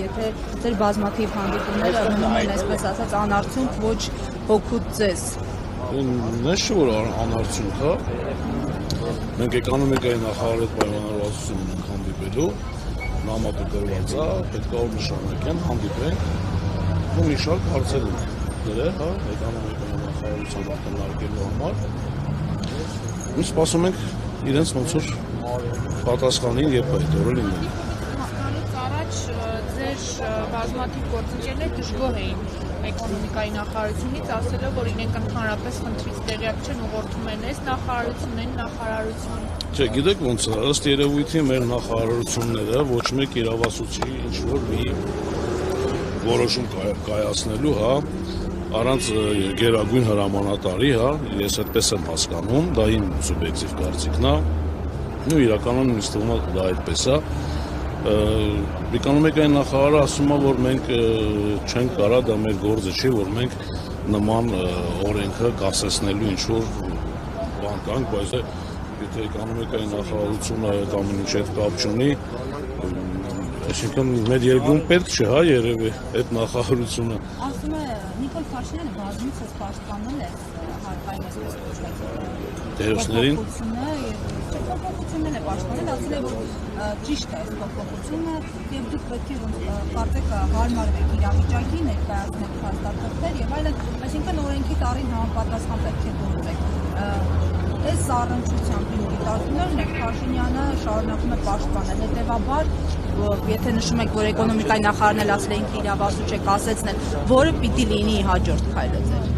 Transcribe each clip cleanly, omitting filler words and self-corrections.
եթե ձեր բազմաթիվ հանդիպումները մնում են, այսպես ասած, անարդյունք, ոչ հոգուտ ձեզ։ Նես չէ, որ անարդյունք, հա։ Մենք էկոնոմիկայի նախարարի հետ պայմանավորվածություն ունենք հանդիպելու, նամակը գրված է, պետք է որ նշանակեն, հանդիպենք, ու մի շարք հարցեր են դրել, հա, էկոնոմիկայի նախարարության ակնարկելու համար։ Ու սպասում ենք իրենց ոնց որ պատասխանին եւ այդ օրը լինել։ Առաջ ձեր բազմաթիվ գործընկերներ դժգոհ էին էկոնոմիկայի նախարարությունից, ասելով, որ իրենք ընդհանրապես խնդրից տեղյակ չեն, ուղղորդում են այս նախարարություն։ Չէ, գիտեք ոնց է, ըստ երևույթի մեր նախարարությունները ոչ մեկ իրավասու չի ինչ-որ մի որոշում կայացնելու, հա, առանց գերագույն հրամանատարի, հա, ես այդպես եմ հասկանում, դա իմ սուբյեկտիվ կարծիքն է, ու իրականում ինձ թվում է դա այդպես է։ Էկոնոմիկայի նախարարը ասում է, որ մենք չենք կարա, դա մեր գործը չի, որ մենք նման օրենքը կասեցնելու ինչ-որ բան կանք, բայց եթե էկոնոմիկայի նախարարությունը այդ ամեն ինչի հետ կապ չունի, այսինքն մեր երկրում պետք չէ, հա, երևի այդ նախարարությունը։ Ասում է Նիկոլ Փաշինյանը բազմիցս պաշտպանել է հարկային այսպես կոչված Դերոսներին փոփոխությունն է պաշտպանել, ասել է, որ ճիշտ է այս փոփոխությունը եւ դուք պետք է կարծեք հարմարվեք իրավիճակի, ներկայացնեք փաստաթղթեր եւ այլն, այսինքն օրենքի տարին համապատասխան պետք է գործեք։ Այս առնչությամբ իմ դիտարկումներն է Փաշինյանը շարունակում է պաշտպանել, հետեւաբար եթե նշում եք, որ էկոնոմիկայի նախարարն էլ ասել է ինքը իրավասու չէ կասեցնել, որը պիտի լինի հաջորդ քայլը ձեր։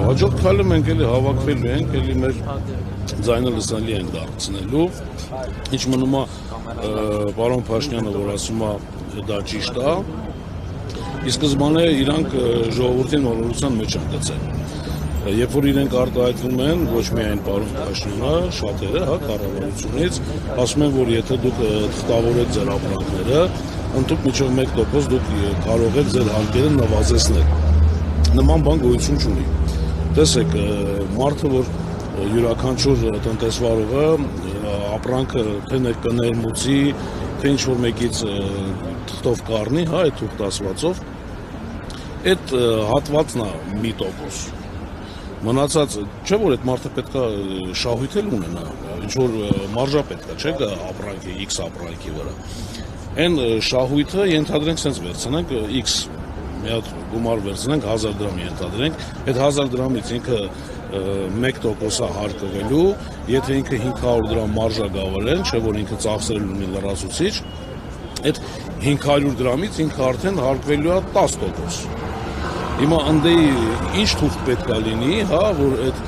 Հաջորդ քայլը մենք էլի հավաքվելու ենք, էլի մեր ձայնը լսելի ենք դարձնելու։ Ինչ մնում է պարոն Փաշինյանը, որ ասում է դա ճիշտ է, ի սկզբանե իրանք ժողովրդին մոլորության մեջ են գցել։ Երբ որ իրենք արտահայտվում են, ոչ միայն պարոն Փաշինյանը, շատերը, հա, կառավարությունից, ասում են, որ եթե դուք թղթավորեք ձեր ապրանքները, ընդհանուր միջով 1% դուք կարող եք ձեր հարկերը նվազեցնել։ Նման բան գոյություն չունի։ Տեսեք, մարդը, որ յուրաքանչյուր տնտեսվարողը ապրանքը թե ներմուծի, թե ինչ-որ մեկից թղթով կառնի, հա, այդ թուղթասվածով, այդ հատվածն է 1%։ Մնացած, չէ՞ որ այդ մարդը պետք է շահույթ էլ ունենա, ինչ-որ մարժա պետք է, չէ՞ ապրանքի, X ապրանքի վրա։ Այն շահույթը ենթադրենք սենց վերցնենք, X մի հատ գումար վերցնենք, 1000 դրամ ենթադրենք, այդ 1000 դրամից ինքը 1% հարկվելու, եթե ինքը 500 դրամ մարժա գավերեն, չէ՞ որ ինքը ծախսերել ունի լրացուցիչ, այդ 500 դրամից ինքը արդեն հարկվելու է 10%։ Հիմա ընդեի ինչ թուղթ պետք է լինի, հա, որ այդ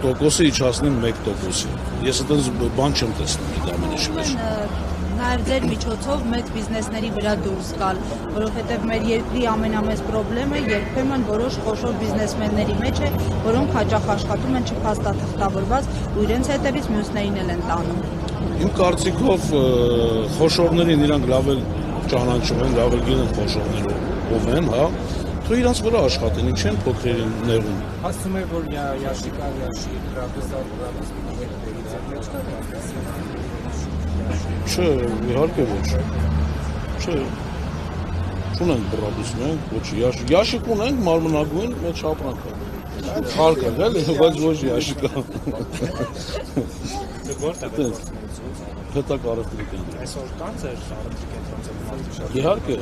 տոկոսը իջացնեն 1%-ի։ Ես այդպես բան չեմ տեսնում այդ ամեն ինչի մեջ։ Նաև ձեր միջոցով մեծ բիզնեսների վրա դուրս գալ, որովհետև մեր երկրի ամենամեծ խնդրեմը երբեմն որոշ խոշոր բիզնեսմենների մեջ է, որոնք հաճախ աշխատում են չփաստաթղթավորված ու իրենց հետևից մյուսներին էլ են տանում։ Իմ կարծիքով խոշորներին իրանք լավ էլ ճանաչում են, լավ էլ գիտեն խոշորները ով են, հա։ Թող իրանց վրա աշխատեն, ինչ են փոքրերին ներում։ Ասում է, որ Յաշիկ Ալյաշի հրապարակած Չէ, իհարկե ոչ։ Չէ։ Չունենք բռաբույս մենք, ոչ Յաշիկ ունենք մարմնագույն մեջ ապրանքը։ Խալքը, էլի, բայց ոչ Յաշիկա։ Որտե՞ղ է։ Հետակարևտրիկ են։ Այսօր կան ձեր առողջի կենտրոնը։ Իհարկե։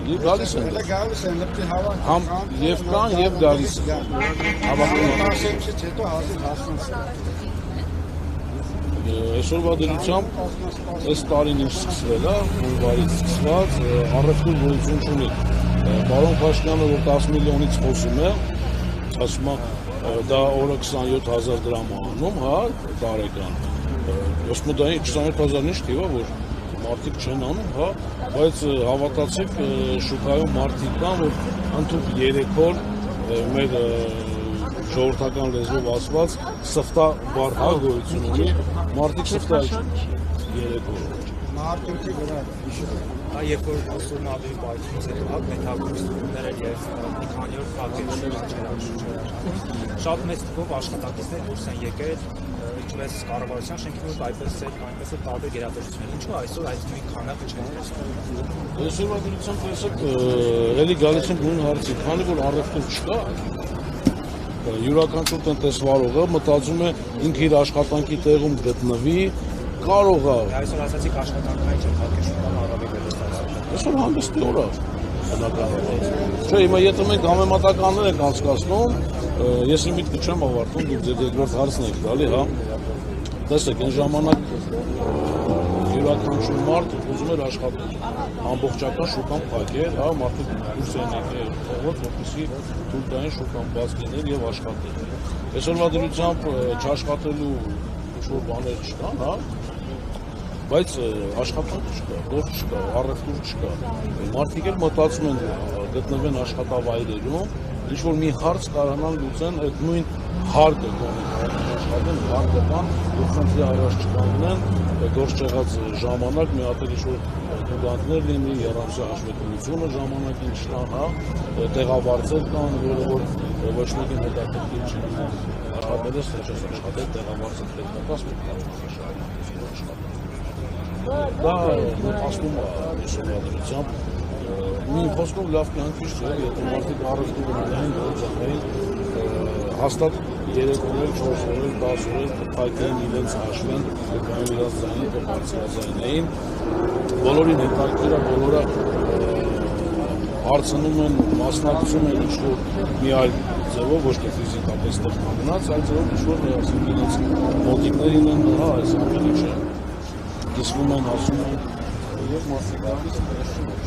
Գալիս են։ Գալիս են, լεπτի հավաք։ Համ եւ կան եւ գալիս։ Հավաքում ասեցից հետո հազիվ հասնեն։ Այսօրվա դրությամբ այս տարին ինչ սկսվել է, հունվարից սկսված, առևտուր գոյություն չունի։ Պարոն Փաշինյանը, որ 10 միլիոնից խոսում է, ասում է դա օրը 27000 դրամ անում, հա, տարեկան։ Ասում է դա 27000 ինչ թիվ է, որ մարդիկ չեն անում, հա, բայց հավատացեք, շուկայում մարդիկ կան, որ ընդհանուր 3 օր մեր ժողովրդական լեզվով ասված սֆտա բառ հա գոյություն ունի, մարդիկ սֆտա 3 օր։ Մարդուկի վրա հիշում։ Երբ որ ուսումն ավելի բայցուց էր, հա, մետաղությունները եւ մի քանի օր փակել շատ մեծ թվով աշխատակիցներ դուրս են եկել, կոչվեց կառավարության շենքի մոտ այնպես էլ տարբեր գերատեսչություններ։ Ինչու այսօր այս նույն քանակը չեն տեսնում։ Այսօրվա դրությամբ տեսեք էլի գալիս են նույն հարցի, քանի որ առևտուր չկա, յուրաքանչյուր տնտեսվարողը մտածում է ինքը իր աշխատանքի տեղում գտնվի, կարող է։ Այսօր ասացիք աշխատանքային չէ, հատկի շուկան առավել վերստացած։ Այսօր հանգստի օր է, բնականաբար։ Չէ, հիմա եթե մենք համեմատականներ ենք անցկացնում, ես իմ միտքը չեմ ավարտում, դուք ձեր երկրորդ հարցն եք տալի, հա։ Տեսեք, այն ժամանակ յուրաքանչյուր մարդ ուզում էր աշխատել, ամբողջական շուկան փակեր, հա, մարդիկ դուրս են եկել փողոց, որպեսզի թույլ տային շուկան բաց լիներ եւ աշխատել։ Այսօրվա դրությամբ չաշխատելու ինչ-որ բաներ չկան, հա, բայց աշխատանք չկա, գործ չկա, առևտուր չկա։ Մարդիկ էլ մտածում են գտնվեն աշխատավայրերում, ինչ-որ մի հարց կարողանան լուծեն այդ նույն հարկը աշխատեն, հարկը կան, որ խնդրի առաջ չկանգնեն, գործ չեղած ժամանակ մի հատ ինչ-որ տուգանքներ լինի, երամսի հաշվետվությունը ժամանակին չտան, հա, տեղավարձեր կան, որը որ ոչ մեկին հետաքրքիր չի լինում, աշխատել ես, թե չես աշխատել, տեղավարձը պետք է կասում, դա նպաստում է այսօրվա մի խոսքով լավ կյանքից չէ, եթե մարդիկ առևտուր ունենային, գործողային, հաստատ 3 օրեր, 4 օրեր, 10 օրեր կփակեն իրենց հաշվեն, կգային իրենց ձայնին, կբարձրաձայնեին, բոլորին հետաքրքիր է, բոլորը հարցնում են, մասնակցում են ինչ-որ մի այլ ձևով, ոչ թե ֆիզիկապես տեղ կանգնած, այլ ձևով ինչ-որ ասենք իրենց մոտիկներին են, հա, այս ամեն ինչը կիսվում են, ասում են, եւ մարդիկ